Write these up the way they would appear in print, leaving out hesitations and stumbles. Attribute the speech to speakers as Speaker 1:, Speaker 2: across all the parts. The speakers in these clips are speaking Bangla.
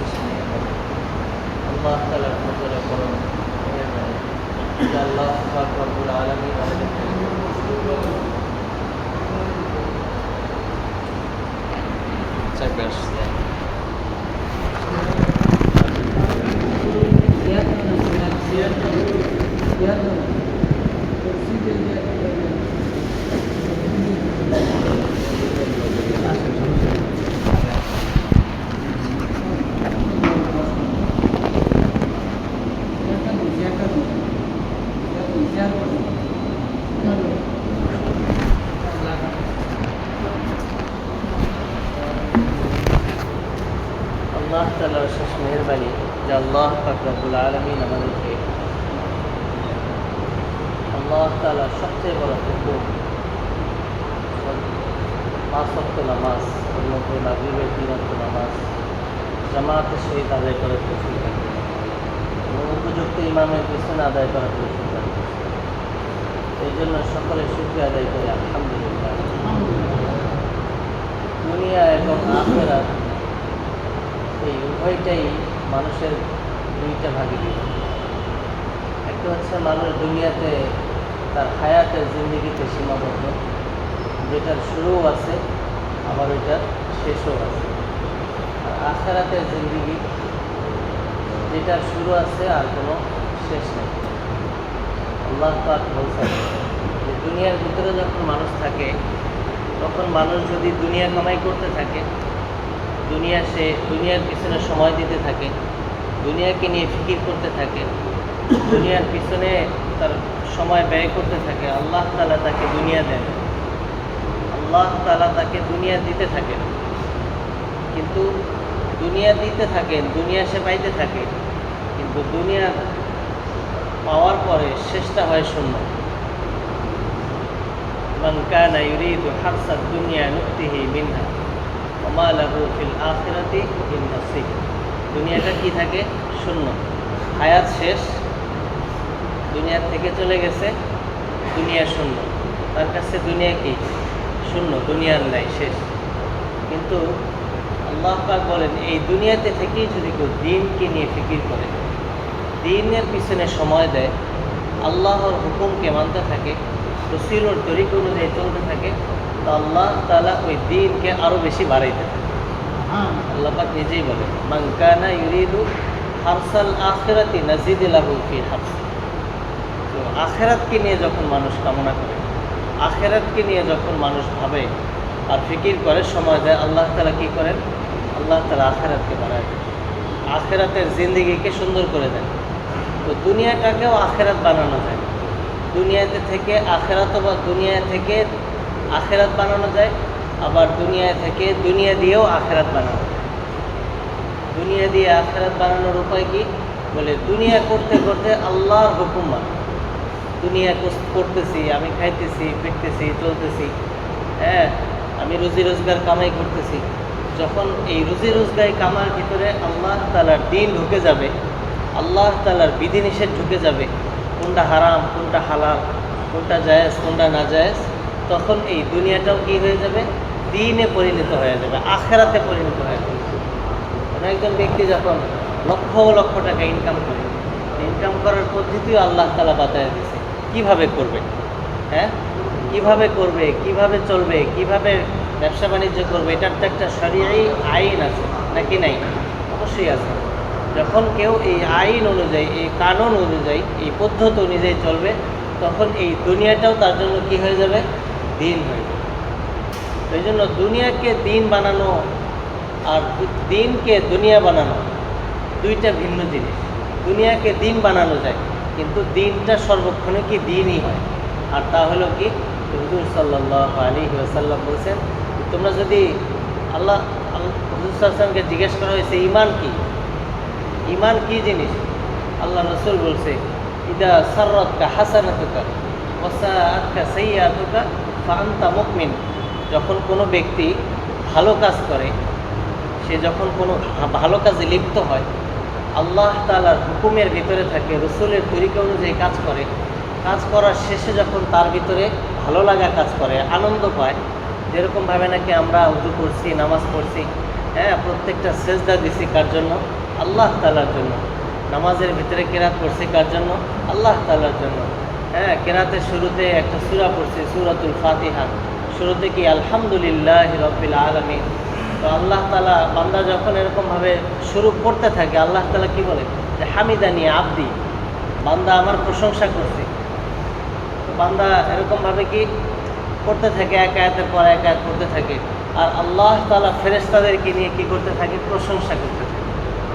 Speaker 1: শেষ মেহরবানি, আল্লাহ তাআলার ফজলে পরম মেহরবানি যে আল্লাহ পাক রব্বুল আলামিন আমাদেরকে চাপে আসছে। আল্লাহ তাআলার শেষ মেহরবানি যে আল্লাহ পাক রব্বুল আলামিন আমাদেরকে আল্লাহ তাআলার সবচেয়ে বড় হুকুম 5 ওয়াক্ত নামাজ, ওর মধ্যে মাগরিবের 3 ওয়াক্ত নামাজ জামাতের সহিত আদায় করার তৌফিক দান করেছেন এবং উপযুক্ত ইমামের পিছনে আদায় করার তৌফিক দান করেছেন। এই জন্য সকলে শুকরিয়া আদায় করে আলহামদুলিল্লাহ। দুনিয়া এবং আখিরাত এই উভয়টাই মানুষের দুইটা ভাগে বিভক্ত। একটা হচ্ছে মানুষ দুনিয়াতে তার হায়াতের জিন্দেগিতে সীমাবদ্ধ, যেটার শুরুও আছে আবার ওইটার শেষও আছে। আর আখিরাতের জিন্দেগি যেটার শুরু আছে আর কোনো শেষ নেই। আল্লাহ পাক বলছেন যে দুনিয়ার ভিতরে যখন মানুষ থাকে তখন মানুষ যদি দুনিয়া কামাই করতে থাকে, দুনিয়ার পিছনে সময় দিতে থাকে, দুনিয়াকে নিয়ে ফিকির করতে থাকে, দুনিয়ার পিছনে তার সময় ব্যয় করতে থাকে, আল্লাহ তাআলা তাকে দুনিয়া দেন, আল্লাহ তাআলা তাকে দুনিয়া দিতে থাকেন। কিন্তু দুনিয়া দিতে থাকেন, দুনিয়া সে পাইতে থাকে, কিন্তু দুনিয়া পাওয়ার পরে শেষটা হয় শূন্য। মান কানা ইউরিদু হারসাদ দুনিয়া নুতিহি মিনহা ওয়া মা লাহু ফিল আখিরাতি মিন নাসিব। দুনিয়াটা কি থাকে? শূন্য। হায়াত শেষ, দুনিয়ার থেকে চলে গেছে, দুনিয়া শূন্য। তার কাছে দুনিয়া কি? শূন্য, দুনিয়ার নাই, শেষ। কিন্তু আল্লাহ পাক বলেন এই দুনিয়াতে থেকেই যদি কেউ দ্বীনকে নিয়ে ফিকির করে, দ্বীনের পিছনে সময় দেয়, আল্লাহর হুকুমকে মানতে থাকে, রসুলের তরিকা অনুযায়ী চলতে থাকে, তো আল্লাহ তাআলা ওই দ্বীনকে আরও বেশি বাড়াইতে থাকে। আল্লাহ পাক নিজেই বলেন মান কানা ইউরিদু হারসাল আখিরাতি নাজিদ লাহু ফি হারসি। তো আখিরাতকে নিয়ে যখন মানুষ কামনা করে, আখিরাতকে নিয়ে যখন মানুষ ভাবে আর ফিকির করে, সময় দেয়, আল্লাহ তাআলা কী করেন? আল্লাহ তাআলা আখিরাতকে বাড়ায় দেন, আখিরাতের জিন্দেগিকে সুন্দর করে দেন। তো দুনিয়াটাকেও আখিরাত বানানো যায়, দুনিয়াতে থেকে আখিরাত, বা দুনিয়া থেকে আখিরাত বানানো যায়, আবার দুনিয়া থেকে দুনিয়া দিয়েও আখিরাত বানানো যায়। দুনিয়া দিয়ে আখিরাত বানানোর উপায় কি? বলে দুনিয়া করতে করতে আল্লাহর হুকুম মানে, দুনিয়া করতেছি, আমি খাইতেছি, ফিরতেছি, চলতেছি, হ্যাঁ, আমি রুজি রোজগার কামাই করতেছি। যখন এই রুজি রোজগার কামার ভিতরে আল্লাহ তাআলার দ্বীন ঢুকে যাবে, আল্লাহ তাআলার বিধিনিষেধ ঢুকে যাবে, কোনটা হারাম, কোনটা হালাল, কোনটা জায়েজ, কোনটা না জায়েজ, তখন এই দুনিয়াটাও কি হয়ে যাবে? দ্বীনে পরিণত হয়ে যাবে, আখিরাতে পরিণত হয়ে যাবে। একজন ব্যক্তি যখন লক্ষ লক্ষ টাকা ইনকাম করে, ইনকাম করার পদ্ধতিও আল্লাহ তাআলা বাতায় দিয়েছে কীভাবে করবে, হ্যাঁ, কীভাবে করবে, কীভাবে চলবে, কীভাবে ব্যবসা বাণিজ্য করবে, এটার তো একটা শরীয়ী আইন আছে নাকি নাই? অবশ্যই আছে। যখন কেউ এই আইন অনুযায়ী, এই কানুন অনুযায়ী, এই পদ্ধতি অনুযায়ী চলবে, তখন এই দুনিয়াটাও তার জন্য কি হয়ে যাবে? দ্বীন হয়ে যাবে। এই জন্য দুনিয়াকে দ্বীন বানানো আর দ্বীনকে দুনিয়া বানানো দুইটা ভিন্ন জিনিস। দুনিয়াকে দ্বীন বানানো যায়, কিন্তু দ্বীনটা সর্বক্ষণে কি দ্বীনই হয়। আর তা হলো কি? হুজুর সাল্লাল্লাহু আলাইহি ওয়াসাল্লাম বলছেন, তোমরা যদি হুজুর সাল্লাল্লাহু আলাইহি ওয়াসাল্লামকে জিজ্ঞেস করা হয়েছে ঈমান কি, ঈমান কি জিনিস? আল্লাহ রাসূল বলছে ইদা সাররাতকা হাসানাতুকা ওয়া সাআতকা সাইয়্যাতুকা ফাআনতা মুমিন। যখন কোনো ব্যক্তি ভালো কাজ করে, সে যখন কোনো ভালো কাজে লিপ্ত হয়, আল্লাহ তাআলার হুকুমের ভিতরে থাকে, রসুলের তরিকা অনুযায়ী কাজ করে, কাজ করার শেষে যখন তার ভিতরে ভালো লাগা কাজ করে, আনন্দ পায়, যেরকমভাবে নাকি আমরা উযু করছি, নামাজ পড়ছি, হ্যাঁ, প্রত্যেকটা সেজদা দিছি কার জন্য? আল্লাহ তাআলার জন্য। নামাজের ভিতরে কেরাত পড়ছি কার জন্য? আল্লাহ তাআলার জন্য। হ্যাঁ, কেরাতের শুরুতে একটা সূরা পড়ছি, সূরাতুল ফাতিহা। শুরুতে কি আলহামদুলিল্লাহি রাব্বিল আলামিন। তো আল্লাহ তাআলা, বান্দা যখন এরকমভাবে শুরু করতে থাকে, আল্লাহ তাআলা কি বলে যে হামিদানি আবদি, বান্দা আমার প্রশংসা করছে। তো বান্দা এরকমভাবে কি করতে থাকে, এক আয়াতের পর এক আয়াত করতে থাকে, আর আল্লাহ তাআলা ফেরেশতাদেরকে নিয়ে কি করতে থাকে? প্রশংসা করতে থাকে,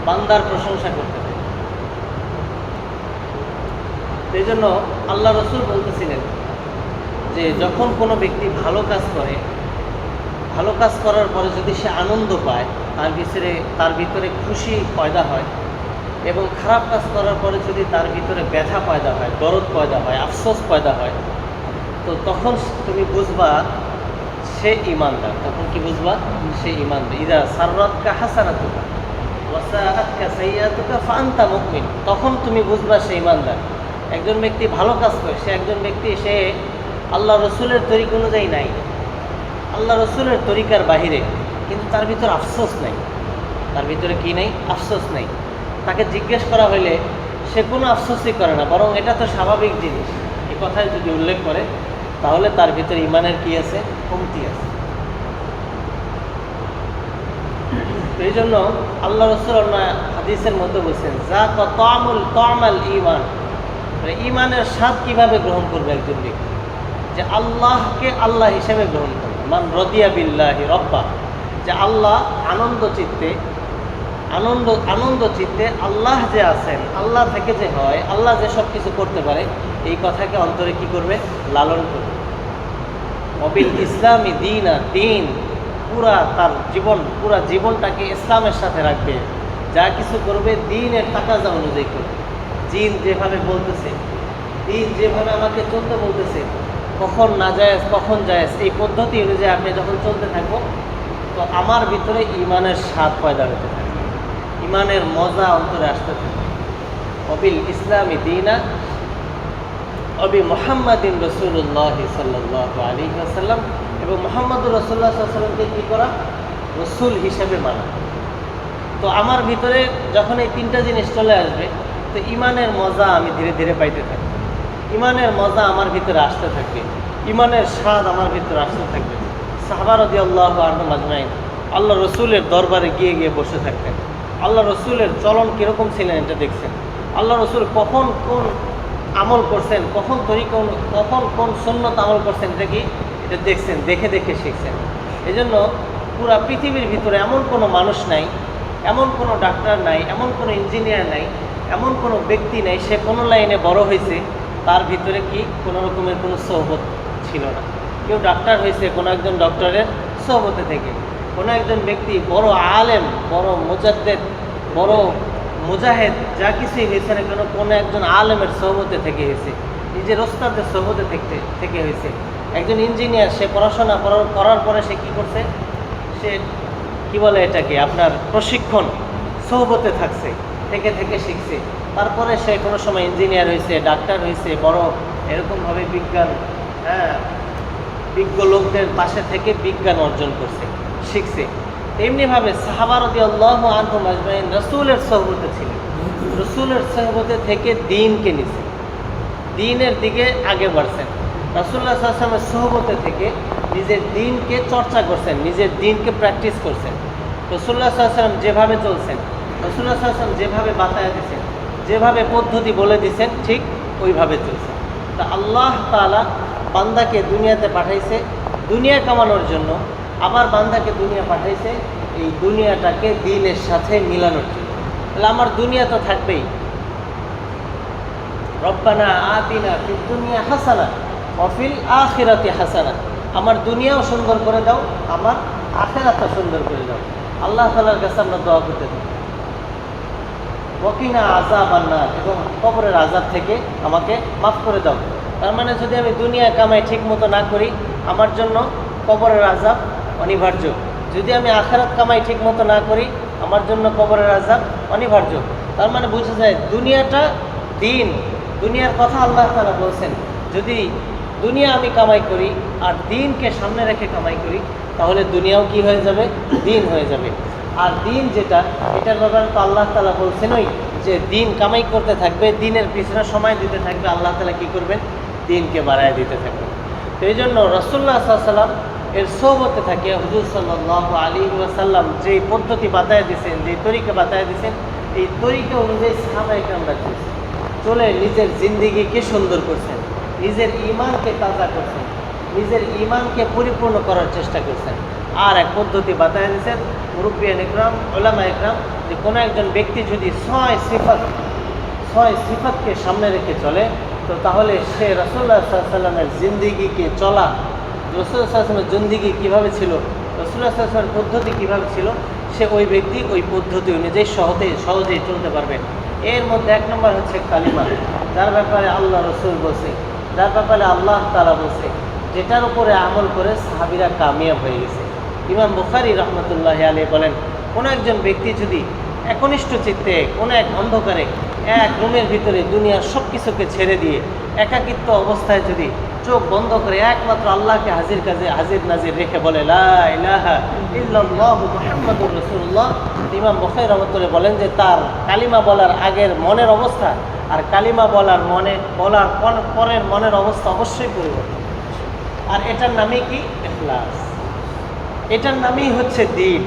Speaker 1: বান্দার প্রশংসা করতে থাকে। এই জন্য আল্লাহ রসুল বলতেছিলেন যে যখন কোনো ব্যক্তি ভালো কাজ করে, ভালো কাজ করার পরে যদি সে আনন্দ পায়, তার ভিতরে খুশি পয়দা হয়, এবং খারাপ কাজ করার পরে যদি তার ভিতরে ব্যথা পয়দা হয়, দরদ পয়দা হয়, আফসোস পয়দা হয়, তো তখন তুমি বুঝবা সে ঈমানদার। তখন কি বুঝবা? সে ঈমানদার। ইদা সাররাতকা হাসানাতুকা ওয়া সাআতকা সাইয়্যাতুকা ফাআনতা মুমিন। তখন তুমি বুঝবা সে ঈমানদার। একজন ব্যক্তি ভালো কাজ করে, সে একজন ব্যক্তি, সে আল্লাহ রসুলের তরিকা অনুযায়ী নাই, আল্লাহ রসুলের তরিকার বাহিরে, কিন্তু তার ভিতরে আফসোস নাই। তার ভিতরে কি নেই? আফসোস নেই। তাকে জিজ্ঞেস করা হইলে সে কোনো আফসোসই করে না, বরং এটা তো স্বাভাবিক জিনিস, এই কথায় যদি উল্লেখ করে, তাহলে তার ভিতরে ইমানের কি আছে? কমতি আছে। এই জন্য আল্লাহ রসুল হাদিসের মধ্যে বলছেন, যা তামাল ঈমান, ঈমানের স্বাদ কিভাবে গ্রহণ করবে একজন ব্যক্তি? যে আল্লাহকে আল্লাহ হিসেবে গ্রহণ করবে। মান রদিয়া বিল্লাহি রব্বা, যে আল্লাহ আনন্দ চিত্তে আল্লাহ যে আছেন, আল্লাহ থেকে যে হয়, আল্লাহ যে সব কিছু করতে পারে, এই কথাকে অন্তরে কি করবে? লালন করবে। অবিল ইসলামী দিন, পুরা জীবনটাকে ইসলামের সাথে রাখবে। যা কিছু করবে দ্বীনের তাকাজা অনুযায়ী করবে। দিন যেভাবে বলতেছে, দিন যেভাবে আমাকে চলতে বলতেছে, কখন নাজায়েজ কখন জায়েজ, এই পদ্ধতি অনুযায়ী আপনি যখন চলতে থাকবো, তো আমার ভিতরে ঈমানের স্বাদ পয়দা হতে থাকে, ঈমানের মজা অন্তরে আসতে থাকে। অবিল ইসলামী দীনা অবি মুহাম্মাদিন রাসূলুল্লাহ সাল্লাল্লাহু আলাইহি ওয়াসাল্লাম, এবং মুহাম্মদুর রাসূলুল্লাহ সাল্লাল্লাহু আলাইহি ওয়াসাল্লামকে কী করা? রসুল হিসেবে মানা। তো আমার ভিতরে যখন এই তিনটা জিনিস চলে আসবে, তো ঈমানের মজা আমি ধীরে ধীরে পাইতে থাকবো, ঈমানের মজা আমার ভিতরে আসতে থাকবে, ঈমানের স্বাদ আমার ভিতরে আসতে থাকবে। সাহাবা রাদিয়াল্লাহু আনহুম আজমাইন আল্লাহ রসুলের দরবারে গিয়ে গিয়ে বসে থাকতেন। আল্লাহ রসুলের চলন কীরকম ছিলেন এটা দেখছেন। আল্লাহ রসুল কখন কোন আমল করছেন, কখন কোন সুন্নত আমল করছেন, এটা দেখছেন, দেখে দেখে শিখছেন। এই জন্য পুরা পৃথিবীর ভিতরে এমন কোনো মানুষ নাই, এমন কোনো ডাক্তার নাই, এমন কোনো ইঞ্জিনিয়ার নাই, এমন কোনো ব্যক্তি নাই, সে কোনো লাইনে বড় হয়েছে, তার ভিতরে কি কোনো রকমের কোনো সোহবত ছিল না। কেউ ডাক্তার হয়েছে কোনো একজন ডক্টরের সোহবতে থেকে, কোনো একজন ব্যক্তি বড় আলেম, বড় মুজাদ্দেদ, বড় মুজাহেদ, যা কিছুই হয়েছে না কেন, কোনো একজন আলেমের সোহবতে থেকে হয়েছে, নিজের ওস্তাদের সোহবতে থেকে হয়েছে। একজন ইঞ্জিনিয়ার, সে পড়াশোনা করার পরে সে কী করছে? সে কি বলে এটাকে, আপনার প্রশিক্ষণ সোহবতে থাকছে, থেকে থেকে শিখছে, তারপরে সে কোনো সময় ইঞ্জিনিয়ার হয়েছে, ডাক্তার হয়েছে, বড় এরকমভাবে বিজ্ঞ লোকদের পাশে থেকে বিজ্ঞান অর্জন করছে, শিখছে। তেমনিভাবে সাহাবা রাদিয়াল্লাহু আনহুম আজমাইন রাসূলের সোহবতে ছিলেন, রাসূলের সোহবতে থেকে দ্বীনকে নিছে, দ্বীনের দিকে আগে বাড়ছেন। রাসূলুল্লাহ সাল্লাল্লাহু আলাইহি ওয়াসাল্লামের সোহবতে থেকে নিজের দ্বীনকে চর্চা করছেন, নিজের দ্বীনকে প্র্যাকটিস করছেন। রাসূলুল্লাহ সাল্লাল্লাহু আলাইহি ওয়াসাল্লাম যেভাবে চলছেন, রাসূলুল্লাহ সাল্লাল্লাহু আলাইহি ওয়াসাল্লাম যেভাবে বাতায়া দিয়েছেন, যেভাবে পদ্ধতি বলে দিয়েছেন, ঠিক ওইভাবে চলছেন। তা আল্লাহ তাআলা বান্দাকে দুনিয়াতে পাঠাইছে দুনিয়া কামানোর জন্য, আবার বান্দাকে দুনিয়া পাঠাইছে এই দুনিয়াটাকে দ্বীনের সাথে মিলানোর জন্য। তাহলে আমার দুনিয়া তো থাকবেই। রব্বানা আতিনা ফিদ দুনিয়া হাসানা ওয়া ফিল আখিরাতি হাসানা, আমার দুনিয়াও সুন্দর করে দাও, আমার আখিরাতও সুন্দর করে দাও। আল্লাহ তাআলার কাছে আমরা দোয়া করতে থাকি, ওয়াকিনা আযাবান নার, এবং কবরের আযাব থেকে আমাকে মাফ করে দাও। তার মানে যদি আমি দুনিয়া কামাই ঠিক মতো না করি, আমার জন্য কবরের আযাব অনিবার্য। যদি আমি আখিরাত কামাই ঠিক মতো না করি, আমার জন্য কবরের আযাব অনিবার্য। তার মানে বোঝা যায় দুনিয়াটা দ্বীন, দুনিয়ার কথা আল্লাহ তাআলা বলছেন। যদি দুনিয়া আমি কামাই করি আর দ্বীনকে সামনে রেখে কামাই করি, তাহলে দুনিয়াও কি হয়ে যাবে? দ্বীন হয়ে যাবে। আর দিন যেটা, এটার ব্যাপারে তো আল্লাহ তাআলা বলছেনই যে দিন কামাই করতে থাকবে, দিনের পিছনে সময় দিতে থাকবে, আল্লাহ তাআলা কী করবেন? দিনকে বাড়ায় দিতে থাকবেন। তো এই জন্য রাসূলুল্লাহ সাল্লাল্লাহু আলাইহি ওয়াসাল্লাম এর সোহবতে থাকে হুজুর সাল্লাল্লাহু আলাইহি ওয়াসাল্লাম যে পদ্ধতি বাতায় দিয়েছেন, যে তরিকা বাতায় দিয়েছেন, এই তরিকা অনুযায়ী সাহাবায়ে কেরামরা চলে নিজের জিন্দেগিকে সুন্দর করছেন, নিজের ঈমানকে তাজা করছেন, নিজের ঈমানকে পরিপূর্ণ করার চেষ্টা করছেন। আর এক পদ্ধতি বাতায় দিয়েছেন মুরব্বিয়ান ইকরাম, উলামা ইকরাম, যে কোনো একজন ব্যক্তি যদি ছয় সিফাতকে সামনে রেখে চলে, তো তাহলে সে রাসূলুল্লাহ সাল্লাল্লাহু আলাইহি ওয়াসাল্লামের জিন্দেগিকে চলা, রাসূলুল্লাহ সাল্লাল্লাহু আলাইহি ওয়াসাল্লামের জিন্দেগি কীভাবে ছিল, রাসূলুল্লাহ সাল্লাল্লাহু আলাইহি ওয়াসাল্লামের পদ্ধতি কীভাবে ছিল, সে ওই ব্যক্তি ওই পদ্ধতি অনুযায়ী সহজেই চলতে পারবে। এর মধ্যে এক নম্বর হচ্ছে কালিমা, যার ব্যাপারে আল্লাহ রসুল বলছে, যার ব্যাপারে আল্লাহ তাআলা বলছে, যেটার উপরে আমল করে সাহাবীরা কামিয়াব হয়ে গেছে। ইমাম বুখারী রাহমাতুল্লাহি আলাইহি বলেন, কোনো একজন ব্যক্তি যদি একনিষ্ঠ চিত্তে কোনো এক অন্ধকারে এক রুমের ভিতরে দুনিয়ার সব কিছুকে ছেড়ে দিয়ে একাকিত্ব অবস্থায় যদি চোখ বন্ধ করে একমাত্র আল্লাহকে হাজির নাজির রেখে বলে লা ইলাহা ইল্লাল্লাহু মুহাম্মাদুর রাসূলুল্লাহ, ইমাম বুখারী রাহমাতুল্লাহি বলেন যে তার কালিমা বলার আগের মনের অবস্থা আর কালিমা বলার পরের মনের অবস্থা অবশ্যই পরিবর্তন। আর এটার নামই কি? ইখলাস। এটার নামই হচ্ছে দ্বীন,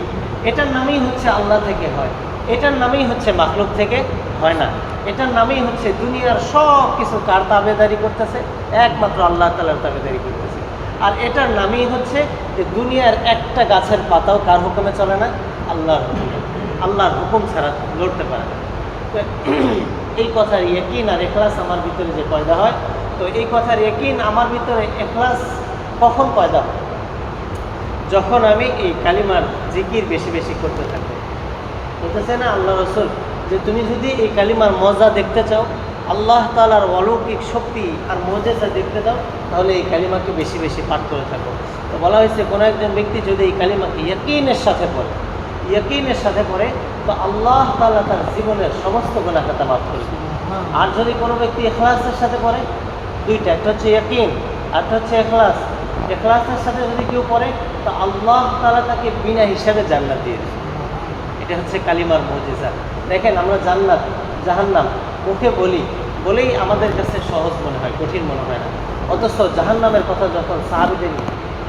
Speaker 1: এটার নামই হচ্ছে আল্লাহ থেকে হয়, এটার নামই হচ্ছে মাখলুক থেকে হয় না। এটার নামই হচ্ছে দুনিয়ার সব কিছু কার তাবেদারি করতেছে? একমাত্র আল্লাহ তাআলার তাবেদারি করতেছে। আর এটার নামই হচ্ছে যে দুনিয়ার একটা গাছের পাতাও কার হুকুমে চলে না? আল্লাহর হুকুমে। আল্লাহর হুকুম ছাড়া লড়তে পারে না। তো এই কথার ইয়াকিন আর ইখলাস আমার ভিতরে যে পয়দা হয়, তো এই কথার ইয়াকিন আমার ভিতরে ইখলাস কখন পয়দা হয়? যখন আমি এই কালিমার জিকির বেশি বেশি করতে থাকবো। বলতেছে না আল্লাহ রসুল যে তুমি যদি এই কালিমার মজা দেখতে চাও, আল্লাহ তাআলার অলৌকিক শক্তি আর মুজিজা দেখতে চাও, তাহলে এই কালিমাকে বেশি বেশি পাঠ করে থাকো। তো বলা হয়েছে কোনো একজন ব্যক্তি যদি এই কালিমাকে ইয়াকিনের সাথে পড়ে, তো আল্লাহ তাআলা তার জীবনের সমস্ত গুনাহ খাতা মাফ করে দেন। আর যদি কোনো ব্যক্তি ইখলাসের সাথে পড়ে, দুইটা, একটা হচ্ছে ইয়াকিন আর একটা হচ্ছে ইখলাস। ইখলাসের সাথে যদি কেউ পড়ে, তো আল্লাহ তাআলা তাকে বিনা হিসাবে জান্নাত দিয়ে দেবে। এটা হচ্ছে কালিমার মুজিজা। দেখেন, আমরা জান্নাত জাহান্নাম মুখে বলেই আমাদের কাছে সহজ মনে হয়, কঠিন মনে হয় না। অথচ জাহান্নামের কথা যখন সাহাবীদের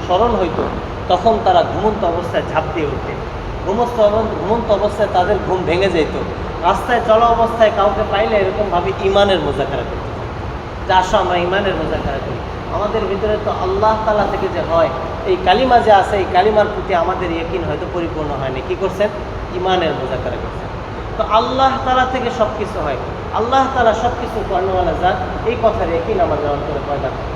Speaker 1: স্মরণ হইতো, তখন তারা ঘুমন্ত অবস্থায় ঝাঁপ দিয়ে উঠতেন। ঘুমন্ত অবস্থায় তাদের ঘুম ভেঙে যেত। রাস্তায় চলা অবস্থায় কাউকে পাইলে এরকমভাবে ইমানের মোজাকারা করত, যে আসো আমরা ইমানের মোজাকারা করি। আমাদের ভিতরে তো আল্লাহ তাআলা থেকে যে হয়, এই কালিমা যে আছে, এই কালিমার প্রতি আমাদের ইয়াকিন হয়তো পরিপূর্ণ হয়নি। কি করছেন? ইমানের মোজাকারা করছেন। তো আল্লাহ তাআলা থেকে সব কিছু হয়, আল্লাহ তাআলা সব কিছু কর্ণওয়ালা যান, এই কথার ইয়াকিন আমাদের অন্তরে পয়দা করে।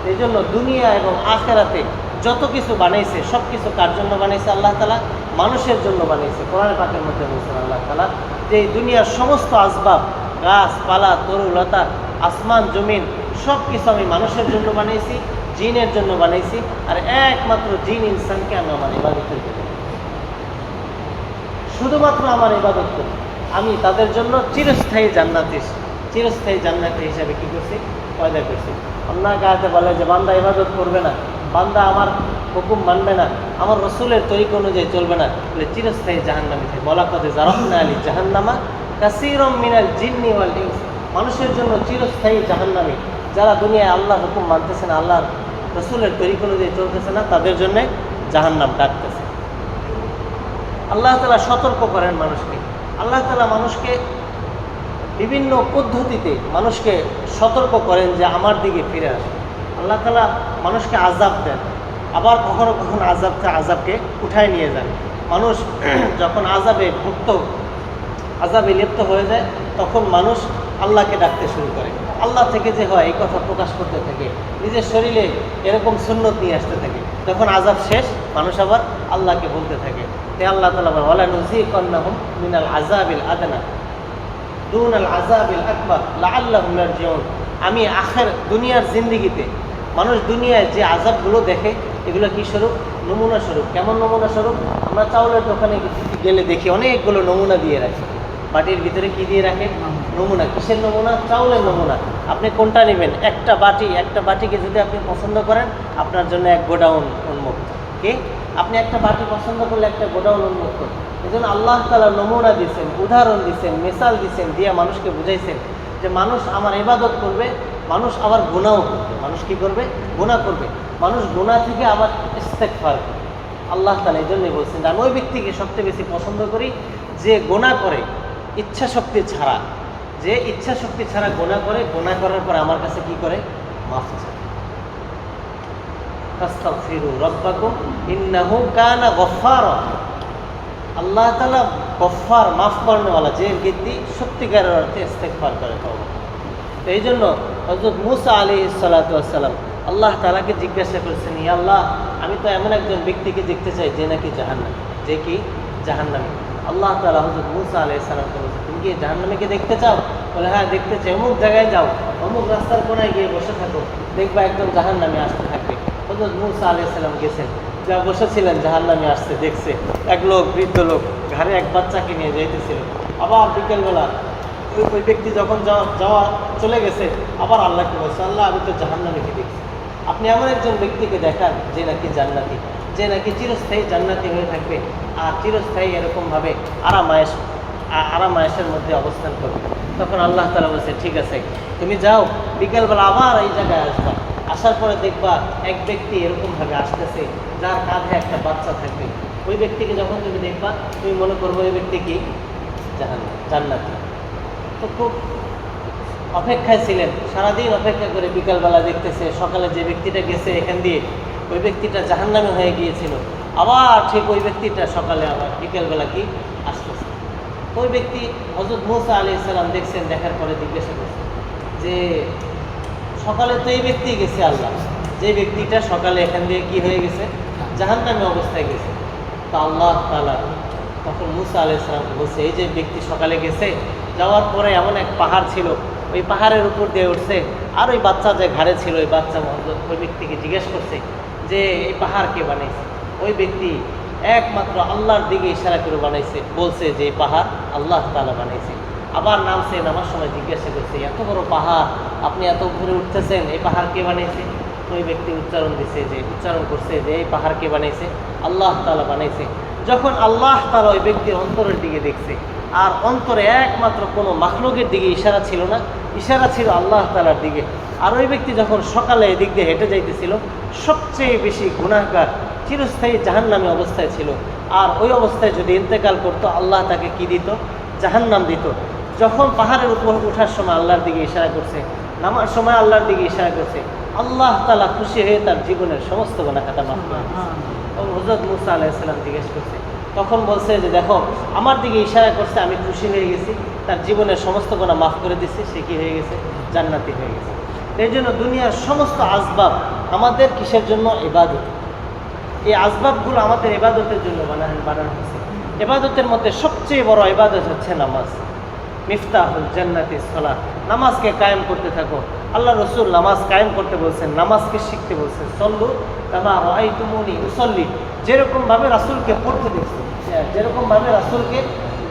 Speaker 1: এই জন্য দুনিয়া এবং আখিরাতে যত কিছু বানাইছে, সব কিছু কার জন্য বানাইছে? আল্লাহ তাআলা মানুষের জন্য বানাইছে। কোরআন পাকের মধ্যে বলছেন আল্লাহ তাআলা যে এই দুনিয়ার সমস্ত আসবাব, গাছপালা, তরুলতা, আসমান জমিন, সব কিছু আমি মানুষের জন্য বানাইছি, জিনের জন্য বানাইছি। আর একমাত্র জিন ইনসানকে আমি আমার ইবাদতের জন্য, শুধুমাত্র আমার ইবাদত করি। আমি তাদের জন্য চিরস্থায়ী জান্নাতি হিসাবে কি করছি? পয়দা করছি। অন্য আয়াতে বলে যে বান্দা ইবাদত করবে না, বান্দা আমার হুকুম মানবে না, আমার রসুলের তরিকা অনুযায়ী চলবে না, বলে চিরস্থায়ী জাহান্নামী থাকে। বলা কথা জারাফনা আলী জাহান্নামা কাসীরাম মিনাল জিন্নি ওয়াল ইনস, মানুষের জন্য চিরস্থায়ী জাহান্নামী যারা দুনিয়ায় আল্লাহর হুকুম মানতেছে না, আল্লাহর রসুলের তরিকা অনুযায়ী চলতেছে না, তাদের জন্যে জাহান্নাম ডাকতেছে। আল্লাহ তাআলা সতর্ক করেন মানুষকে। আল্লাহ তাআলা মানুষকে বিভিন্ন পদ্ধতিতে মানুষকে সতর্ক করেন যে আমার দিকে ফিরে আসে। আল্লাহ তাআলা মানুষকে আযাব দেন, আবার কখনো কখনো আযাবকে উঠায় নিয়ে যান। মানুষ যখন আযাবে লিপ্ত হয়ে যায়, তখন মানুষ আল্লাহকে ডাকতে শুরু করে। আল্লাহ থেকে যে হয় এই কথা প্রকাশ করতে থাকে, নিজের শরীরে এরকম সুন্নত নিয়ে আসতে থাকে। যখন আযাব শেষ, মানুষ আবার আল্লাহকে বলতে থাকে। তাই আল্লাহ তাআলা বলেন ওয়ালা নুযীকান্নাহুম মিনাল আযাবিল আদনা দুনাল আযাবিল আকবার লাআল্লাহুম ইয়ারজিউন। আমি দুনিয়ার জিন্দেগিতে মানুষ দুনিয়ায় যে আযাবগুলো দেখে, এগুলো কি স্বরূপ? নমুনা স্বরূপ। কেমন নমুনা স্বরূপ? আমরা চাউলের দোকানে গেলে দেখি অনেকগুলো নমুনা দিয়ে রাখে। বাটির ভিতরে কি দিয়ে রাখে? নমুনা। কিসের নমুনা? চাউলের নমুনা। আপনি কোনটা নেবেন? একটা বাটিকে যদি আপনি পছন্দ করেন, আপনার জন্য এক গোডাউন উন্মুক্ত। কি আপনি একটা বাটি পছন্দ করলে একটা গোডাউন উন্মুক্ত। এই জন্য আল্লাহ তাআলা নমুনা দিচ্ছেন, উদাহরণ দিচ্ছেন, মিসাল দিচ্ছেন, দিয়ে মানুষকে বুঝাইছেন যে মানুষ আমার ইবাদত করবে, মানুষ আবার গুনাহও করবে। মানুষ কি করবে? গুনাহ করবে। মানুষ গুনাহ থেকে আবার ইস্তেগফার করবে। আল্লাহ তাআলা এই জন্যই বলছেন যে আমি ওই ব্যক্তিকে সবচেয়ে বেশি পছন্দ করি যে গুনাহ করে ইচ্ছা শক্তি ছাড়া, যে ইচ্ছা শক্তি ছাড়া গুনাহ করে, গুনাহ করার পর আমার কাছে কি করে? মাফ চায়। ফাস্তাগফিরু রাব্বাকুম ইন্নাহু কানা গফফারা। আল্লাহ তাআলা গফফার, মাফ করনেওয়ালা, যে ব্যক্তি সত্যিকারের অর্থে ইস্তেগফার করে। তো এই জন্য হযরত মূসা আলাইহিস সালাতু ওয়াস সালাম আল্লাহ তাআলাকে জিজ্ঞাসা করেছেন, ইয়া আল্লাহ, আমি তো এমন একজন ব্যক্তিকে দেখতে চাই যে নাকি জাহান্নামী, যে কি জাহান্নামী। আল্লাহ তাআলা হযরত মূসা আলাইহিস সালামকে বলেছেন, তুমি কি জাহান্নামীকে দেখতে চাও? বলে, হ্যাঁ দেখতে চাই। অমুক জায়গায় যাও, অমুক রাস্তার কোনায় গিয়ে বসে থাকো, দেখবা একজন জাহান্নামী আসতে থাকবে। হযরত মূসা আলাইহিস সালাম গেছেন, যা বসেছিলেন, জাহান্নামী আসছে দেখছে। এক লোক, বৃদ্ধ লোক, ঘাড়ে এক বাচ্চাকে নিয়ে যাইতেছিল। আবার বিকেলবেলা ওই ব্যক্তি যখন যাওয়া চলে গেছে, আবার আল্লাহকে বলছে, আল্লাহ, আমি তো জাহান্নামীকে দেখছি। আপনি এমন একজন ব্যক্তিকে দেখান যে নাকি জান্নাতি, যে নাকি চিরস্থায়ী জান্নাতি হয়ে থাকবে, আর চিরস্থায়ী এরকমভাবে আরামায়েশের মধ্যে অবস্থান করবে। তখন আল্লাহ তাআলা বলছে, ঠিক আছে, তুমি যাও, বিকেলবেলা আবার এই জায়গায় আসবা। আসার পরে দেখবা এক ব্যক্তি এরকমভাবে আসতেছে, যার কাঁধে একটা বাচ্চা থাকবে। ওই ব্যক্তিকে যখন তুমি দেখবা, তুমি মনে করবো ওই ব্যক্তি কি জান্নাতি। তো খুব অপেক্ষায় ছিলেন, সারাদিন অপেক্ষা করে বিকালবেলা দেখতেছে সকালে যে ব্যক্তিটা গেছে এখান দিয়ে, ওই ব্যক্তিটা জাহান্নামী হয়ে গিয়েছিল। আবার ঠিক ওই ব্যক্তিটা সকালে আবার বিকেলবেলা কি আসতেছে। ওই ব্যক্তি হযরত মূসা আলাইহিস সালাম দেখছেন, দেখার পরে জিজ্ঞাসা করছেন যে সকালে তো এই ব্যক্তি গেছে, আল্লাহ, যে ব্যক্তিটা সকালে এখান দিয়ে কি হয়ে গেছে? জাহান্নামী অবস্থায় গেছে। তো আল্লাহ তাআলা তখন মূসা আলাইহিস সালামকে বলছে, এই যে ব্যক্তি সকালে গেছে, যাওয়ার পরে এমন এক পাহাড় ছিল, ওই পাহাড়ের উপর দিয়ে উঠছে, আর ওই বাচ্চা যে ঘাড়ে ছিল, ওই বাচ্চা ওই ব্যক্তিকে জিজ্ঞেস করছে যে এই পাহাড় কে বানাইছে? ওই ব্যক্তি একমাত্র আল্লাহর দিকে ইশারা করে বানাইছে, বলছে যে এই পাহাড় আল্লাহ তাআলা বানাইছে। আবার নামছে, নামার সময় জিজ্ঞাসা করছে, এত বড় পাহাড়, আপনি এত উপরে উঠতেছেন, এই পাহাড় কে বানাইছে? ওই ব্যক্তি উচ্চারণ করছে যে এই পাহাড় কে বানাইছে? আল্লাহ তাআলা বানাইছে। যখন আল্লাহ তাআলা ওই ব্যক্তির অন্তরের দিকে দেখছে, আর অন্তরে একমাত্র কোনো মাখলুকের দিকে ইশারা ছিল না, ইশারা ছিল আল্লাহ তাআলার দিকে। আর ওই ব্যক্তি যখন সকালে এদিক দিয়ে হেঁটে যাইতেছিল, সবচেয়ে বেশি গুনাহগার, চিরস্থায়ী জাহান্নামী অবস্থায় ছিল। আর ওই অবস্থায় যদি ইন্তেকাল করতো, আল্লাহ তাকে কি দিত? জাহান্নাম দিত। যখন পাহাড়ের উপর ওঠার সময় আল্লাহর দিকে ইশারা করছে, নামার সময় আল্লাহর দিকে ইশারা করছে, আল্লাহ তাআলা খুশি হয়ে তার জীবনের সমস্ত গুনাহ খাতা মাফ করে দিয়েছে। হযরত মূসা আলাইহিস সালাম জিজ্ঞেস করছে, তখন বলছে যে দেখো, আমার দিকে ইশারা করছে, আমি খুশি হয়ে গেছি, তার জীবনের সমস্ত গুনাহ মাফ করে দিচ্ছে, সে কি হয়ে গেছে? জান্নাতি হয়ে গেছে। এই জন্য দুনিয়ার সমস্ত আসবাব আমাদের কিসের জন্য? ইবাদত। এই আসবাবগুলো আমাদের ইবাদতের জন্য বানানো হয়েছে। ইবাদতের মধ্যে সবচেয়ে বড় ইবাদত হচ্ছে নামাজ। মিফতাহুল জান্নাতি সালাত। নামাজকে কায়েম করতে থাকো। আল্লাহ রাসূল নামাজ কায়েম করতে বলছেন, নামাজকে শিখতে বলছেন। সল্লু কামা রাআইতুমুনি উসাল্লি। যেরকমভাবে রাসূলকে পড়তে দেখছেন, যেরকমভাবে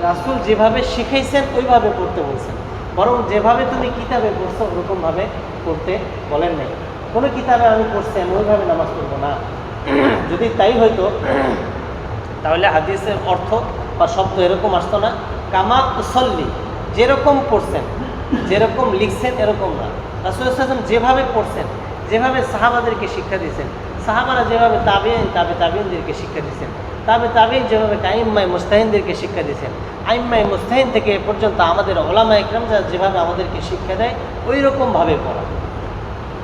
Speaker 1: রাসূল যেভাবে শিখাইছেন ওইভাবে পড়তে বলছেন। বরং যেভাবে তুমি কিতাবে পড়ছো ওরকমভাবে পড়তে বলেন নাই। কোনো কিতাবে আমি পড়ছি, আমি ওইভাবে নামাজ পড়বো না। যদি তাই হইতো তাহলে হাদিসের অর্থ বা শব্দ এরকম আসতো না, কামা উসল্লি, যেরকম পড়ছেন, যেরকম লিখছেন এরকম না। রাসূল সাল্লাল্লাহু আলাইহি ওয়াসাল্লাম যেভাবে পড়ছেন, যেভাবে সাহাবাদেরকে শিক্ষা দিয়েছেন, সাহাবারা যেভাবে তাবেঈনদেরকে শিক্ষা দিয়েছেন, তাবেঈন যেভাবে আইম্মায়ে মুজতাহিদদেরকে শিক্ষা দিয়েছেন, আইম্মায়ে মুজতাহিদ থেকে এ পর্যন্ত আমাদের উলামায়ে ইকরাম যারা যেভাবে আমাদেরকে শিক্ষা দেয়, ওই রকমভাবে পড়া।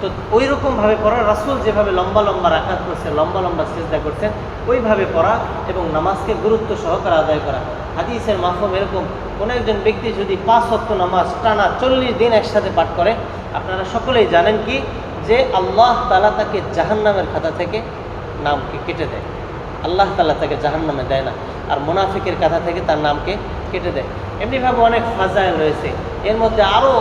Speaker 1: তো ওই রকমভাবে পড়া, রাসূল যেভাবে লম্বা লম্বা রাকাত করছেন, লম্বা লম্বা সিজদা করছেন, ওইভাবে পড়া এবং নামাজকে গুরুত্ব সহকারে আদায় করা। হাদিসের মাফহুম এরকম, কোনো একজন ব্যক্তি যদি 5 ওয়াক্ত নামাজ টানা 40 দিন একসাথে পাঠ করে, আপনারা সকলেই জানেন কি যে আল্লাহ তাআলা তাকে জাহান্নামের খাতা থেকে নামকে কেটে দেয়। আল্লাহ তাআলা তাকে জাহান্নামে দেয় না, আর মুনাফিকের খাতা থেকে তার নামকে কেটে দেয়। এমনিভাবে অনেক ফাজাইল রয়েছে। এর মধ্যে আরও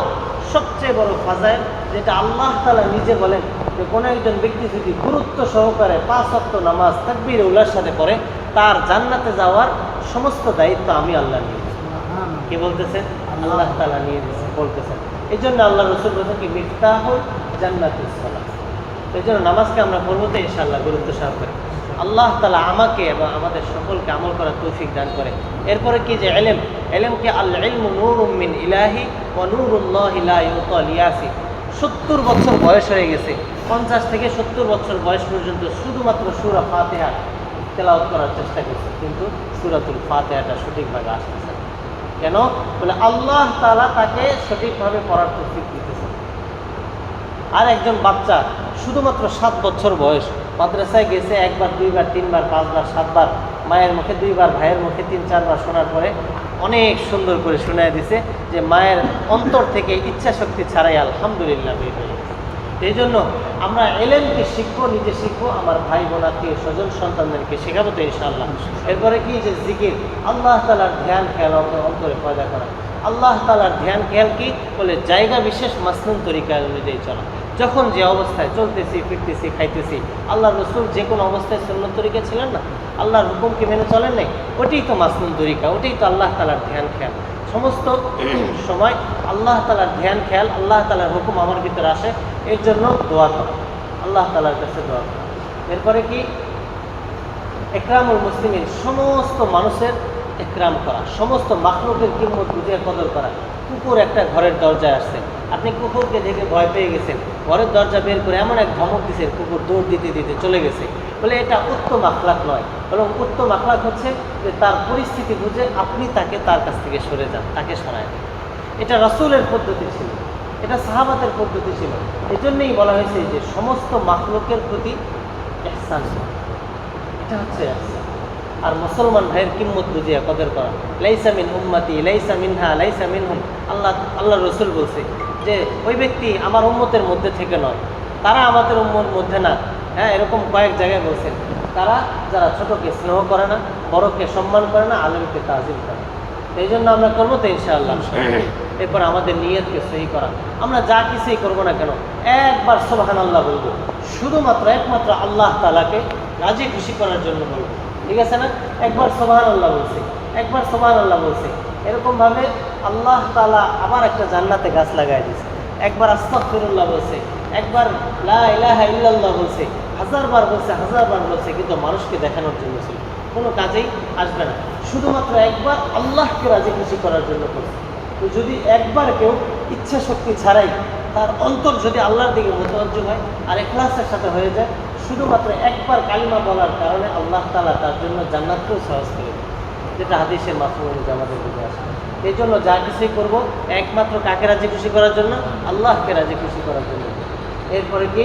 Speaker 1: সবচেয়ে বড় ফাজাইল, যেটা আল্লাহ তাআলা নিজে বলেন যে কোনো একজন ব্যক্তি যদি গুরুত্ব সহকারে 5 ওয়াক্ত নামাজ তাকবীর উলার সাথে পড়ে, তার জান্নাতে যাওয়ার সমস্ত দায়িত্ব আমি আল্লাহ নিয়ে নিয়েছি। কে বলতেছেন? আল্লাহ তাআলা নিয়ে বলতেছেন। এই জন্য আল্লাহ রাসূল বলেছেন কি মিফতাহুল জান্নাতিস সালাত। এই জন্য নামাজকে আমরা পড়বো তো ইনশাআল্লাহ গুরুত্ব সহকারে। আল্লাহ তাআলা আমাকে এবং আমাদের সকলকে আমল করার তৌফিক দান করে। এরপরে কি যে এলেমকে আল ইলমু নূরুম মিন ইলাহি ওয়া নূরুল্লাহি লা ইউতা লিয়াসি। 70 বছর বয়স হয়ে গেছে, 50 থেকে 70 বছর বয়স পর্যন্ত শুধুমাত্র সূরা ফাতিহা তেলাওয়াত করার চেষ্টা করছে, কিন্তু সূরাতুল ফাতিহাটা সঠিকভাবে আসতেছে না। কেন? বলে আল্লাহ তাআলা তাকে সঠিকভাবে পড়ার তৌফিক দিতেছেন। আর একজন বাচ্চা শুধুমাত্র 7 বছর বয়স, মাদ্রাসায় গেছে একবার, দুইবার, তিনবার, পাঁচবার, সাতবার, মায়ের মুখে দুইবার, ভাইয়ের মুখে 3-4বার শোনার পরে অনেক সুন্দর করে শোনায় দিছে যে মায়ের অন্তর থেকে ইচ্ছা শক্তি ছাড়াই আলহামদুলিল্লাহ বের হয়ে গেছে। এই জন্য আমরা এলেমকে শিখবো, নিজে শিখবো, আমার ভাই বোন আত্মীয় স্বজন সন্তানদেরকে শেখাবো তো ইনশাআল্লাহ। এরপরে কি যে জিকির, আল্লাহ তাআলার ধ্যান খেয়াল অন্তরে পয়দা করা। আল্লাহ তাআলার ধ্যান খেয়াল কি বলে? জায়গা বিশেষ মাসনুন তরিকা অনুযায়ী চলা। যখন যে অবস্থায় চলতেছি, ফিরতেছি, খাইতেছি, আল্লাহ রসুল যে কোনো অবস্থায় সুন্নত তরিকা ছিলেন না, আল্লাহর হুকুমকে মেনে চলেন নাই, ওটাই তো মাসনুন তরিকা, ওটাই তো আল্লাহ তাআলার ধ্যান খেয়াল। সমস্ত সময় আল্লাহ তাআলার ধ্যান খেয়াল, আল্লাহ তাআলার হুকুম আমার ভিতরে আসে, এর জন্য দোয়া করা, আল্লাহ তাআলার কাছে দোয়া করা। এরপরে কি ইকরামুল মুসলিমিন, সমস্ত মানুষের ইকরাম করা, সমস্ত মাখলুকের কিম্মত বুঝে কদর করা। কুকুর একটা ঘরের দরজায় আসছে, আপনি কুকুরকে দেখে ভয় পেয়ে গেছেন, ঘরের দরজা বের করে এমন এক ধমক দিয়েছেন, কুকুর দৌড় দিতে দিতে চলে গেছে। বলে এটা উত্তম আখলাক নয়, বরং উত্তম আখলাক হচ্ছে যে তার পরিস্থিতি বুঝে আপনি তাকে তার কাছ থেকে সরে যান, তাকে সরায় দেন। এটা রাসূলের পদ্ধতি ছিল, এটা সাহাবাতের পদ্ধতি ছিল। এই জন্যই বলা হয়েছে যে সমস্ত মাখলুকের প্রতি ইহসান, এটা হচ্ছে ইহসান। আর মুসলমান ভাইয়ের কিম্মত বুঝিয়া কদর করা। লাইসা মিন উম্মতি লাইসা মিনহা লাইসা মিনহুম, আল্লাহ রসুল বলছে যে ওই ব্যক্তি আমার উম্মতের মধ্যে থেকে নয়, তারা আমাদের উম্মতের মধ্যে না। হ্যাঁ, এরকম কয়েক জায়গায় বলছেন, তারা যারা ছোটকে স্নেহ করে না, বড়কে সম্মান করে না, আলেমকে তাজিম করে। এই জন্য আমরা করবো তো ইনশাআল্লাহ। এরপর আমাদের নিয়তকে সহি করা। আমরা যা কিছুই করবো না কেন একবার সুবহানাল্লাহ বলবো, শুধুমাত্র একমাত্র আল্লাহ তাআলাকে রাজি খুশি করার জন্য বলবো। ঠিক আছে না? একবার সুবহানাল্লাহ বলছে, একবার সুবহানাল্লাহ বলছে, এরকমভাবে আল্লাহ তাআলা আবার একটা জান্নাতে গাছ লাগাই দিয়েছে। একবার আস্তাগফিরুল্লাহ বলছে, একবার লা ইলাহা ইল্লাল্লাহ বলছে, হাজারবার বলছে, হাজারবার বলছে, কিন্তু মানুষকে দেখানোর জন্য ছিল, কোনো কাজেই আসবে না। শুধুমাত্র একবার আল্লাহকে রাজি খুশি করার জন্য করছে। তো যদি একবার কেউ ইচ্ছা শক্তি ছাড়াই তার অন্তর যদি আল্লাহর দিকে মুতাওয়াজ্জিহ হয় আর ইখলাসের সাথে হয়ে যায়, শুধুমাত্র একবার কালিমা বলার কারণে আল্লাহ তাআলা তার জন্য জান্নাতকেও সহজ করে দেয়, যেটা হাদিসের মাফহুম অনুযায়ী আমাদের বুঝে আসে। এই জন্য যা কিছুই করবো একমাত্র কাকে রাজি খুশি করার জন্য? আল্লাহকে রাজি খুশি করার জন্য। এরপরে কি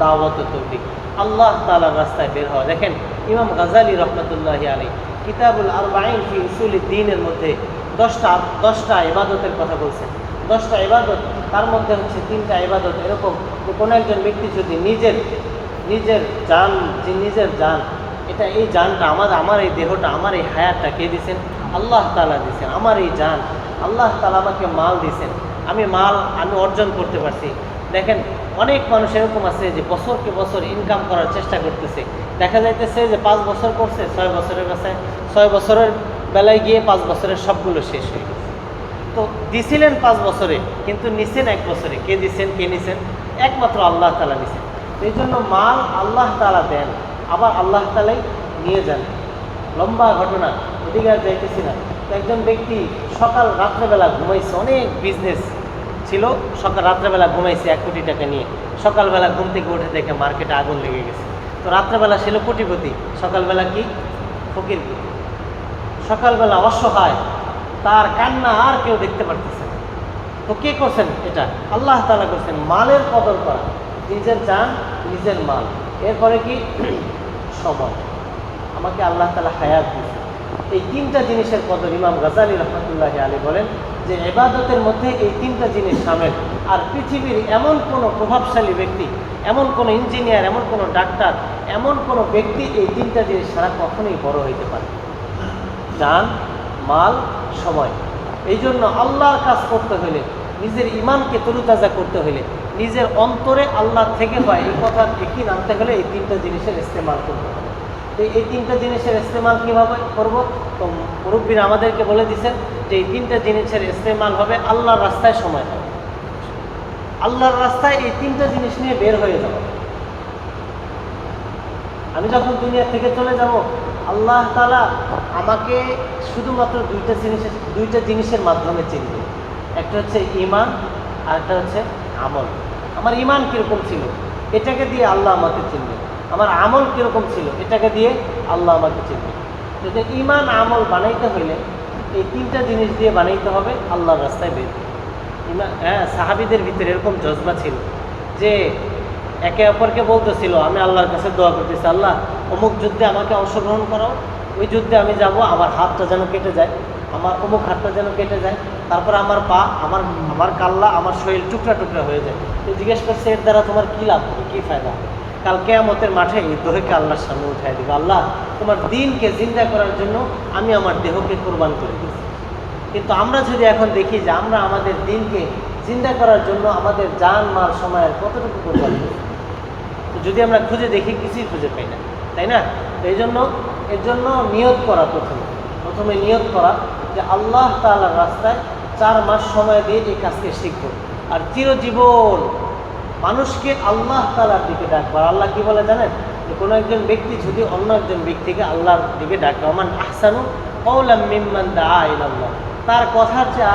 Speaker 1: দাওয়াত তৌফিক, আল্লাহ তাআলার রাস্তায় বের হওয়া। দেখেন ইমাম গাজালি রহমতুল্লাহি আলাইহি কিতাবুল আরবাঈন ফি উসুলিদ্দীনের মধ্যে 10টা ইবাদতের কথা বলছেন। 10টা ইবাদত, তার মধ্যে হচ্ছে 3টা ইবাদত এরকম যে কোনো একজন ব্যক্তি যদি নিজের জান, এটা এই জানটা আমার এই দেহটা, আমার এই হায়াতটা কে দিয়েছেন? আল্লাহ তাআলা দিয়েছেন। আমার এই জান, আল্লাহ তাআলা আমাকে মাল দিয়েছেন, আমি অর্জন করতে পারছি। দেখেন অনেক মানুষ এরকম আছে যে বছরকে বছর ইনকাম করার চেষ্টা করতেছে, দেখা যাইতেছে যে 5 বছর করছে, 6 বছরের কাছে 6 বছরের বেলায় গিয়ে 5 বছরের সবগুলো শেষ হয়ে গেছে। তো দিছিলেন 5 বছরে, কিন্তু নিছেন 1 বছরে। কে দিছেন, কে নিছেন? একমাত্র আল্লাহ তাআলা নিছেন। এই জন্য মাল আল্লাহ তাআলা দেন, আবার আল্লাহ তাআলাই নিয়ে যান। লম্বা ঘটনা, ওদিকে আর যাইতেছি না। তো একজন ব্যক্তি রাত্রেবেলা ঘুমাইছে, অনেক বিজনেস ছিল, রাত্রেবেলা ঘুমাইছে 1 কোটি টাকা নিয়ে। সকালবেলা ঘুম থেকে উঠে দেখে মার্কেটে আগুন লেগে গেছে। তো রাত্রেবেলা ছিল কোটিপতি, সকালবেলা কি ফকির। সকালবেলা অসহায়, তার কান্না আর কেউ দেখতে পারতেছে না। তো কে করছেন এটা? আল্লাহ তাআলা করছেন। মালের কদর করা, নিজের জান, নিজের মাল। এরপরে কি সময়, আমাকে আল্লাহ তাআলা হায়াত দিয়েছে। এই 3টা জিনিসের কদর ইমাম গাজালি রহমতুল্লাহি আলাইহি বলেন যে ইবাদতের মধ্যে এই 3টা জিনিস শামিল। আর পৃথিবীর এমন কোনো প্রভাবশালী ব্যক্তি, এমন কোনো ইঞ্জিনিয়ার, এমন কোনো ডাক্তার, এমন কোনো ব্যক্তি এই 3টা জিনিস ছাড়া কখনোই বড় হইতে পারে? জান, মাল, সময়। এই জন্য আল্লাহর কাজ করতে হলে, নিজের ইমানকে তরুতাজা করতে হলে, নিজের অন্তরে আল্লাহ থেকে হয় এই কথা ঠিকই আনতে হলে এই 3টা জিনিসের ইস্তেমাল করতে হবে। তো এই 3টা জিনিসের ইস্তেমাল কীভাবে করবো? তো মুরব্বীরা আমাদেরকে বলে দিয়েছেন যে এই 3টা জিনিসের ইস্তেমাল হবে আল্লাহর রাস্তায় সময় হবে। আল্লাহর রাস্তায় এই 3টা জিনিস নিয়ে বের হয়ে যাবে। আমি যখন দুনিয়া থেকে চলে যাব, আল্লাহ তাআলা আমাকে শুধুমাত্র দুইটা জিনিসের মাধ্যমে চিনবে। একটা হচ্ছে ঈমান, আর একটা হচ্ছে আমল। আমার ঈমান কীরকম ছিল এটাকে দিয়ে আল্লাহ আমাকে চিনবে, আমার আমল কীরকম ছিল এটাকে দিয়ে আল্লাহ আমাকে চিনবে। যদি ঈমান আমল বানাইতে হইলে এই তিনটা জিনিস দিয়ে বানাইতে হবে আল্লাহর রাস্তায় বের। সাহাবীদের ভিতরে এরকম জজবা ছিল যে একে অপরকে বলতেছিল, আমি আল্লাহর কাছে দোয়া করতেছি, আল্লাহ অমুক যুদ্ধে আমাকে অংশগ্রহণ করাও, ওই যুদ্ধে আমি যাব, আমার হাতটা যেন কেটে যায়, আমার অমুক হাতটা যেন কেটে যায়, তারপর আমার পা, আমার কাল্লা, আমার শরীর টুকরা টুকরা হয়ে যায়। তো জিজ্ঞেস করছে, এর দ্বারা তোমার কী লাভ, কী ফায়দা? কাল কিয়ামতের মাঠে এই দেহকে আল্লাহর সামনে উঠাই দিব, আল্লাহ তোমার দিনকে জিন্দা করার জন্য আমি আমার দেহকে কোরবান করে দিয়েছি। কিন্তু আমরা যদি এখন দেখি যে আমরা আমাদের দিনকে জিন্দা করার জন্য আমাদের জান মাল সময়ের কতটুকু কোরবান করি, তো যদি আমরা খুঁজে দেখি কিছুই খুঁজে পাই না, তাই না? তো এর জন্য নিয়ত করা, প্রথমে নিয়ত করা যে আল্লাহ তাআলার রাস্তায় 4 মাস সময় দিয়ে এই কাজকে শিখব, আর চিরজীবন মানুষকে আল্লাহ তাআলার দিকে ডাকবার। আল্লাহ কি বলে জানেন? যে কোনো একজন ব্যক্তি যদি অন্য একজন ব্যক্তিকে আল্লাহর দিকে ডাকে, মান আহসানু কাওলাম মিম্মান দাআ ইলাল্লাহ, তার কথার চেয়ে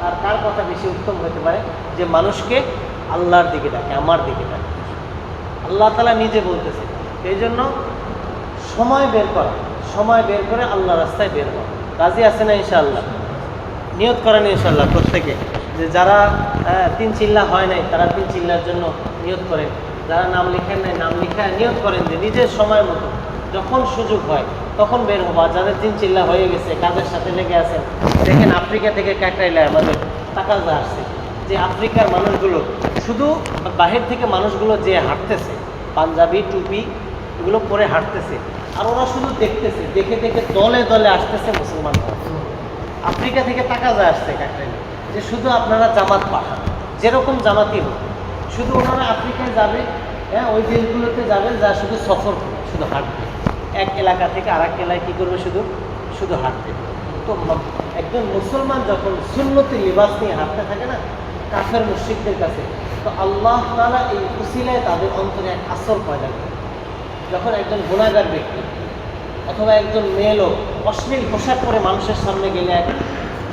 Speaker 1: আর কার কথা বেশি উত্তম হতে পারে যে মানুষকে আল্লাহর দিকে ডাকে, আমার দিকে ডাকে। আল্লাহ তাআলা নিজে বলতেছে। এই জন্য সময় বের করে আল্লাহ রাস্তায় বের হওয়া। রাজি আছে না ইনশাআল্লাহ? নিয়ত করেন ইনশাআল্লাহ প্রত্যেকে, যে যারা 3 চিল্লা হয় নাই তারা 3 চিল্লার জন্য নিয়ত করেন, যারা নাম লিখেন নাই নাম লিখায় নিয়ত করেন যে নিজের সময় মতো যখন সুযোগ হয় তখন বের হবো। আর যাদের 3 চিল্লা হয়ে গেছে, কাজের সাথে লেগে আছেন, দেখেন আফ্রিকা থেকে কাকরাইলে আমাদের টাকাজা আসছে, যে আফ্রিকার মানুষগুলো শুধু বাহির থেকে মানুষগুলো যে হাঁটতেছে, পাঞ্জাবি টুপি এগুলো পরে হাঁটতেছে, আর ওরা শুধু দেখতেছে, দেখে দেখে দলে দলে আসতেছে মুসলমান। আফ্রিকা থেকে টাকাজা আসছে কাকরাইলে, যে শুধু আপনারা জামাত পাঠান, যেরকম জামাতই হোক, শুধু ওনারা আফ্রিকায় যাবে, ওই দেশগুলোতে যাবে, যা শুধু সফর করবে, শুধু হাঁটবে, এক এলাকা থেকে আরেক এলাকায় কী করবে, শুধু হাঁটবে। তো একজন মুসলমান যখন সুন্নতি লিবাস নিয়ে হাঁটতে থাকে না কাফের মুশরিকদের কাছে, তো আল্লাহ তাআলা এই উসিলায় তাদের অন্তরে এক আসর পয়দা করে। যখন একজন গুনাহগার ব্যক্তি অথবা একজন মেয়ে লোক অশ্লীল পোশাক পরে মানুষের সামনে গেলে এক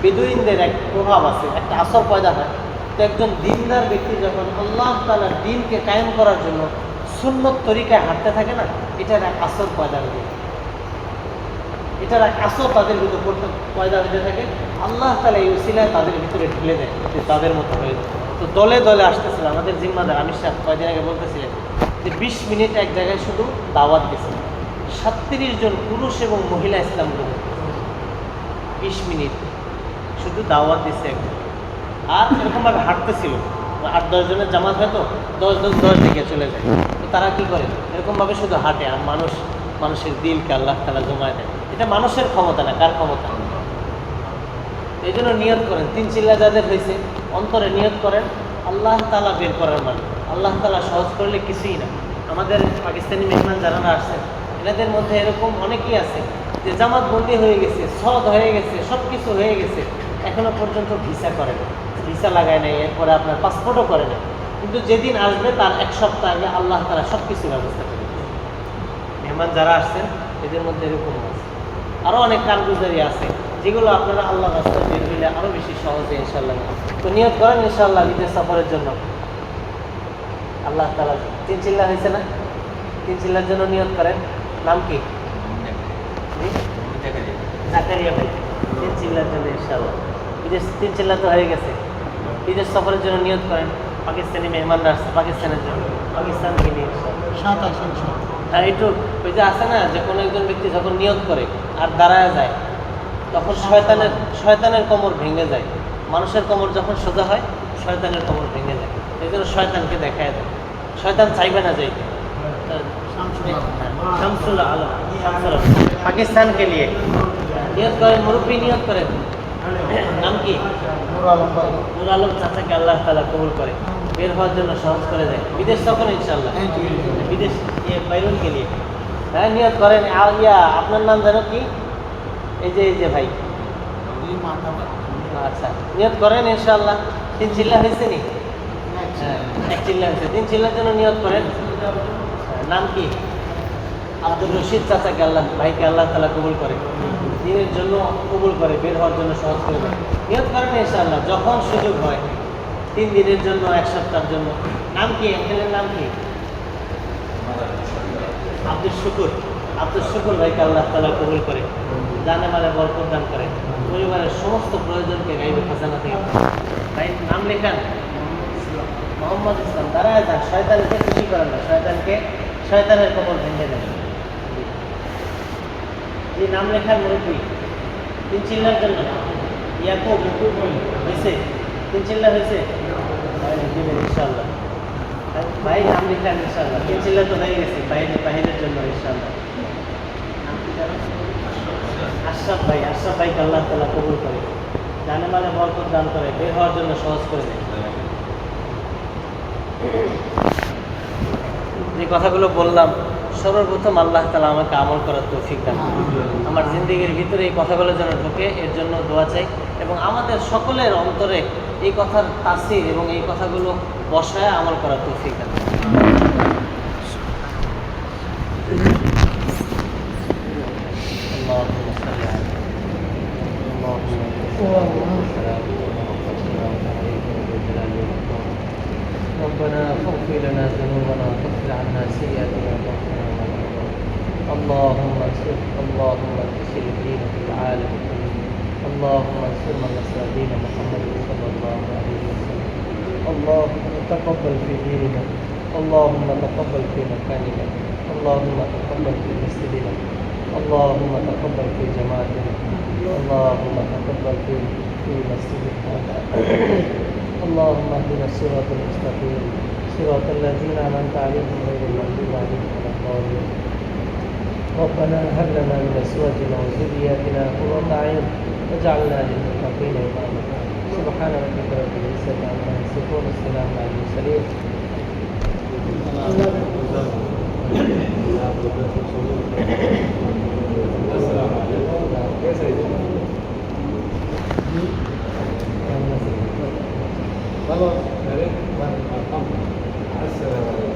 Speaker 1: বেদুইনদের এক প্রভাব আছে, একটা আসর পয়দা হয়। তো একজন দিনদার ব্যক্তি যখন আল্লাহ তাআলার দ্বীনকে কায়েম করার জন্য সুন্নত তরিকায় হাঁটতে থাকে না, এটার এক আসর পয়দা হয়ে যায়, এটার এক আসর তাদের ভিতরে পয়দা হতে থাকে। আল্লাহ তাআলা এই উসিলায় তাদের ভিতরে ঢেলে দেয়, যে তাদের মতো হয়ে যায়। তো দলে দলে আসতেছিল আমাদের জিম্মাদার আমির সাহেব কয়েকদিন আগে বলতেছিলেন যে 20 মিনিট এক জায়গায় শুধু দাওয়াত দিয়েছে, 37 জন পুরুষ এবং মহিলা ইসলাম গ্রহণ, 20 মিনিট শুধু দাওয়াত দিচ্ছে একজন। আর এরকমভাবে হাঁটতেছিল, 8-10 জনের জামাত হয়তো 10 দিকে চলে যায়। তো তারা কি করে, এরকমভাবে শুধু হাঁটে, আর মানুষের দিলকে আল্লাহ তাআলা জমায় দেয়। এটা মানুষের ক্ষমতা না, কার ক্ষমতা? এই জন্য নিয়ত করেন, 3 চিল্লা যাদের হয়েছে অন্তরে নিয়ত করেন আল্লাহ তাআলা বের করার মানে। আল্লাহ তাআলা সহজ করলে কিছুই না। আমাদের পাকিস্তানি মেহমান যারা আসছেন এনাদের মধ্যে এরকম অনেকেই আছে যে জামাত বন্দি হয়ে গেছে, সদ হয়ে গেছে, সব কিছু হয়ে গেছে, এখনো পর্যন্ত ভিসা করে না, ভিসা লাগায় নাই, এরপরে আপনার পাসপোর্টও করে না। কিন্তু যেদিন আসবে তার 1 সপ্তাহ আগে আল্লাহ তাআলা সব কিছু ব্যবস্থা করে দিয়েছে। মেহমান যারা আসছেন এদের মধ্যে এরকম আছে, আরও অনেক কারগুজারি আছে, যেগুলো আপনারা আল্লাহ রাস্তায় বের হইলে আরও বেশি সহজে ইনশাআল্লাহ। তো নিয়ত করেন ইনশাআল্লাহ বিদেশ সফরের জন্য। আল্লাহ তাআলা 3 চিল্লা হয়েছে না, 3 চিল্লার জন্য নিয়ত করেন। নাম কি? জাকারিয়া ভাই। 3 চিল্লার জন্য ইনশাআল্লাহ। বিদেশ 3 চিল্লা তো হয়ে গেছে, বিদেশ সফরের জন্য নিয়ত করেন। পাকিস্তানি মেহমানরা আসছে পাকিস্তানের জন্য, পাকিস্তানকে নিয়ে আর একটু ওই যে আছে না যে কোনো একজন ব্যক্তি যখন নিয়ত করে আর দাঁড়ায় যায় তখন শয়তানের কোমর ভেঙে যায়। মানুষের কোমর যখন সোজা হয় শয়তানের কোমর ভেঙে যায়। এই জন্য শয়তানকে দেখায় দেয়, শয়তান চাইবে না যাইতে। শামসুল আলম পাকিস্তানকে নিয়ে নিয়ত করেন, মুরব্বী নিয়ত করেন। নাম কি? নূর আলম চাচাকে আল্লাহ তাআলা কবুল করে, বের হওয়ার জন্য সহজ করে দেয়। বিদেশ তখন ইনশাআল্লাহ বিদেশ বাইরুনকে নিয়ে নিয়ত করেন। আপনার নাম জানো কি? এই যে ভাই, আচ্ছা নিয়ত করেন ইনশাআল্লাহ। 3 চিল্লা হয়েছে নি? 1 চিল্লা হয়েছে। 3 চিল্লার জন্য নিয়ত করেন। নাম কি? আব্দুর রশিদ চাচাকে আল্লাহ ভাইকে আল্লাহ তাআলা কবুল করে, দিনের জন্য কবুল করে, বের হওয়ার জন্য সহজ করে দেয়। নিয়ত করেন ইনশাআল্লাহ যখন সুযোগ হয় 3 দিনের জন্য, 1 সপ্তাহের জন্য। নাম কি আঙ্কেলের নাম কি? আব্দুল শুকুর। আব্দুল শুকুর ভাইকে আল্লাহ তাআলা কবুল করে, জানে মালে বরকত দান করে, পরিবারের সমস্ত প্রয়োজনকে গাইবে খাজানা থেকে। ভাই নাম লেখান মোহাম্মদ ইসলাম। দাঁড়ায় যান, শয়তানকে খুশি করেন না, শয়তানের কবর ভেঙে দেন। যে নাম লেখার মুরব্বী 3 চিল্লার জন্য ইয়াকুব হয়েছে, 3 চিল্লা হয়েছে ইনশাআল্লাহ। ভাই নাম লেখান ইনশাআল্লাহ, 3 চিল্লা তো হয়ে গেছে বাহিরের জন্য ইনশাআল্লাহ। আশরাফ ভাইকে আল্লাহ তাআলা কবুল করে, জানে মালে বরকত দান করে, বের হওয়ার জন্য সহজ করে দেয়। যে কথাগুলো বললাম, সর্বপ্রথম আল্লাহ তাআলা আমাকে আমল করার তৌফিক দান করুন। আমার জিন্দেগির ভিতরে এই কথাগুলো যেন ঢোকে, এর জন্য দোয়া চাই। এবং আমাদের সকলের অন্তরে এই কথার তাসির এবং এই কথাগুলো বসায় আমল করার তৌফিক দান করুন। ربنا اغفر لنا ذنوبنا وكفر عنا سيئاتنا وتوفنا مع الأبرار. اللهم انصر الدين في العالم كله. اللهم انصر من نصر دين محمد صلى الله عليه وسلم. اللهم تقبل في ديننا، اللهم تقبل في مكاننا، اللهم تقبل في مسجدنا، اللهم تقبل في جماعتنا، اللهم تقبل في مسجدنا. اللهم اهدنا الصراط المستقيم، صراط الذين انعمت عليهم غير المغضوب عليهم ولا الضالين. ربنا هب لنا من ازواجنا وذرياتنا قرة اعين واجعلنا للمتقين اماما. سبحان ربك رب العزة عما يصفون، السلام على المرسلين.
Speaker 2: خلاص، يا ريت. السلام عليكم.